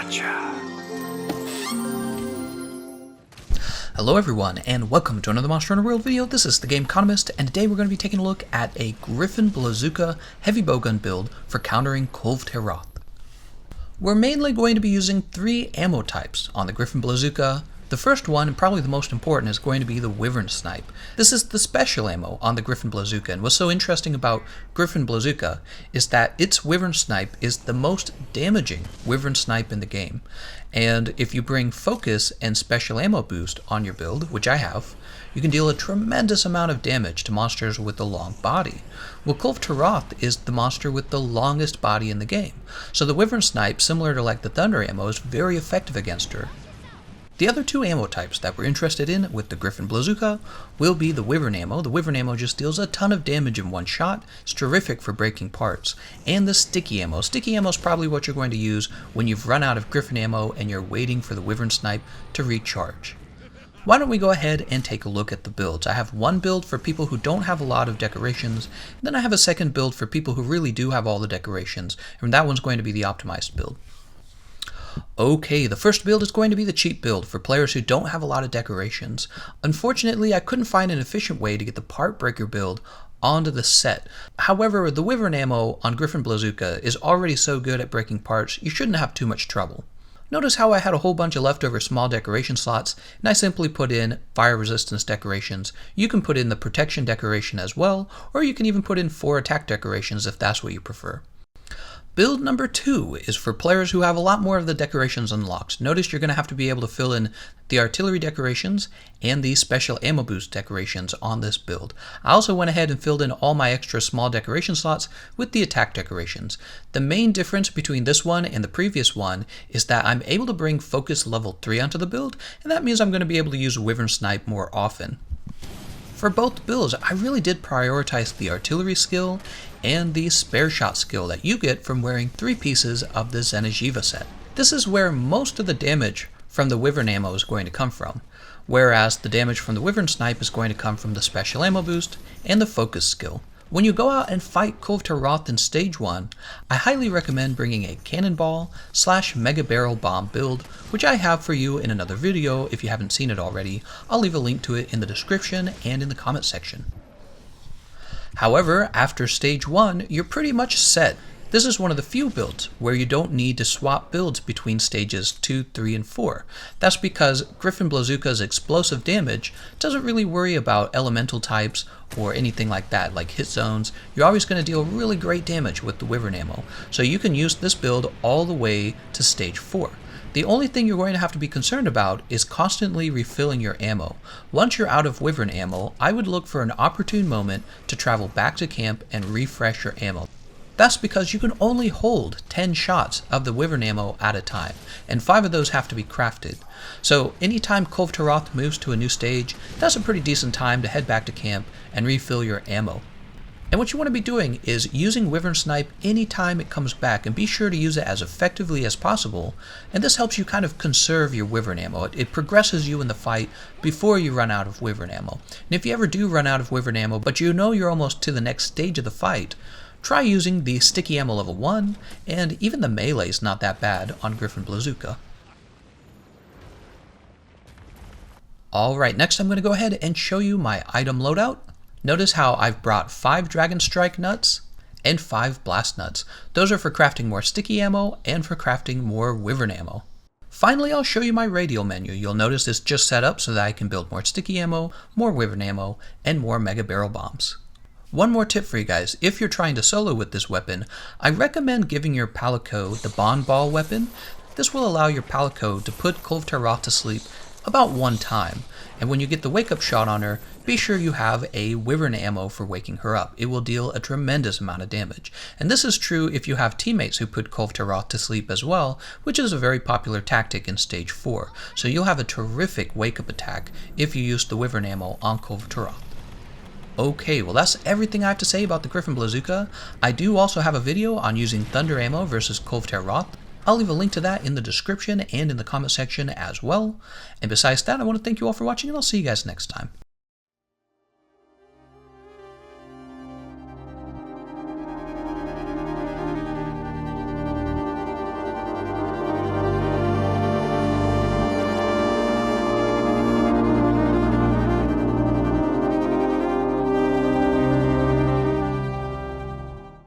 Gotcha. Hello everyone, and welcome to another Monster Hunter World video. This is Thegameconomist, and today we're going to be taking a look at a GRIFFON BLAZOOKA heavy bowgun build for countering Kulve Taroth. We're mainly going to be using three ammo types on the GRIFFON BLAZOOKA. The first one, and probably the most important, is going to be the Wyvernsnipe. This is the special ammo on the GRIFFON BLAZOOKA, and what's so interesting about GRIFFON BLAZOOKA is that its Wyvernsnipe is the most damaging Wyvernsnipe in the game. And if you bring focus and special ammo boost on your build, which I have, you can deal a tremendous amount of damage to monsters with a long body. Well, Kulve Taroth is the monster with the longest body in the game, so the Wyvernsnipe, similar to like the Thunder ammo, is very effective against her. The other two ammo types that we're interested in with the GRIFFON BLAZOOKA will be the Wyvern ammo. The Wyvern ammo just deals a ton of damage in one shot. It's terrific for breaking parts. And the sticky ammo. Sticky ammo is probably what you're going to use when you've run out of GRIFFON ammo and you're waiting for the Wyvernsnipe to recharge. Why don't we go ahead and take a look at the builds. I have one build for people who don't have a lot of decorations, and then I have a second build for people who really do have all the decorations, and that one's going to be the optimized build. Okay, the first build is going to be the cheap build for players who don't have a lot of decorations. Unfortunately, I couldn't find an efficient way to get the part breaker build onto the set. However, the Wyvern ammo on GRIFFON BLAZOOKA is already so good at breaking parts, you shouldn't have too much trouble. Notice how I had a whole bunch of leftover small decoration slots, and I simply put in fire resistance decorations. You can put in the protection decoration as well, or you can even put in 4 attack decorations if that's what you prefer. Build number 2 is for players who have a lot more of the decorations unlocked. Notice you're going to have to be able to fill in the artillery decorations and the special ammo boost decorations on this build. I also went ahead and filled in all my extra small decoration slots with the attack decorations. The main difference between this one and the previous one is that I'm able to bring focus level 3 onto the build, and that means I'm going to be able to use Wyvernsnipe more often. For both builds, I really did prioritize the artillery skill and the spare shot skill that you get from wearing 3 pieces of the Xeno'jiiva set. This is where most of the damage from the Wyvern ammo is going to come from, whereas the damage from the Wyvernsnipe is going to come from the special ammo boost and the focus skill. When you go out and fight Kulve Taroth in Stage 1, I highly recommend bringing a cannonball / mega barrel bomb build, which I have for you in another video if you haven't seen it already. I'll leave a link to it in the description and in the comment section. However, after Stage 1, you're pretty much set. This is one of the few builds where you don't need to swap builds between stages 2, 3, and 4. That's because GRIFFON BLAZOOKA's explosive damage doesn't really worry about elemental types or anything like that, like hit zones. You're always going to deal really great damage with the Wyvern ammo, so you can use this build all the way to Stage 4. The only thing you're going to have to be concerned about is constantly refilling your ammo. Once you're out of Wyvern ammo, I would look for an opportune moment to travel back to camp and refresh your ammo. That's because you can only hold 10 shots of the Wyvern ammo at a time, and 5 of those have to be crafted. So anytime Kulve Taroth moves to a new stage, that's a pretty decent time to head back to camp and refill your ammo. And what you want to be doing is using Wyvernsnipe anytime it comes back, and be sure to use it as effectively as possible, and this helps you kind of conserve your Wyvern ammo. It progresses you in the fight before you run out of Wyvern ammo. And if you ever do run out of Wyvern ammo, but you know you're almost to the next stage of the fight, try using the sticky ammo level 1, and even the melee is not that bad on GRIFFON BLAZOOKA. Alright, next I'm going to go ahead and show you my item loadout. Notice how I've brought 5 Dragon Strike nuts and 5 Blast nuts. Those are for crafting more sticky ammo and for crafting more Wyvern ammo. Finally, I'll show you my radial menu. You'll notice it's just set up so that I can build more sticky ammo, more Wyvern ammo, and more mega barrel bombs. One more tip for you guys, if you're trying to solo with this weapon, I recommend giving your Palico the Bond Ball weapon. This will allow your Palico to put Kulve Taroth to sleep about 1 time, and when you get the wake up shot on her, be sure you have a Wyvern ammo for waking her up. It will deal a tremendous amount of damage. And this is true if you have teammates who put Kulve Taroth to sleep as well, which is a very popular tactic in Stage 4. So you'll have a terrific wake up attack if you use the Wyvern ammo on Kulve Taroth. Okay, well that's everything I have to say about the GRIFFON BLAZOOKA. I do also have a video on using Thunder ammo versus Kulve Taroth. I'll leave a link to that in the description and in the comment section as well. And besides that, I want to thank you all for watching, and I'll see you guys next time.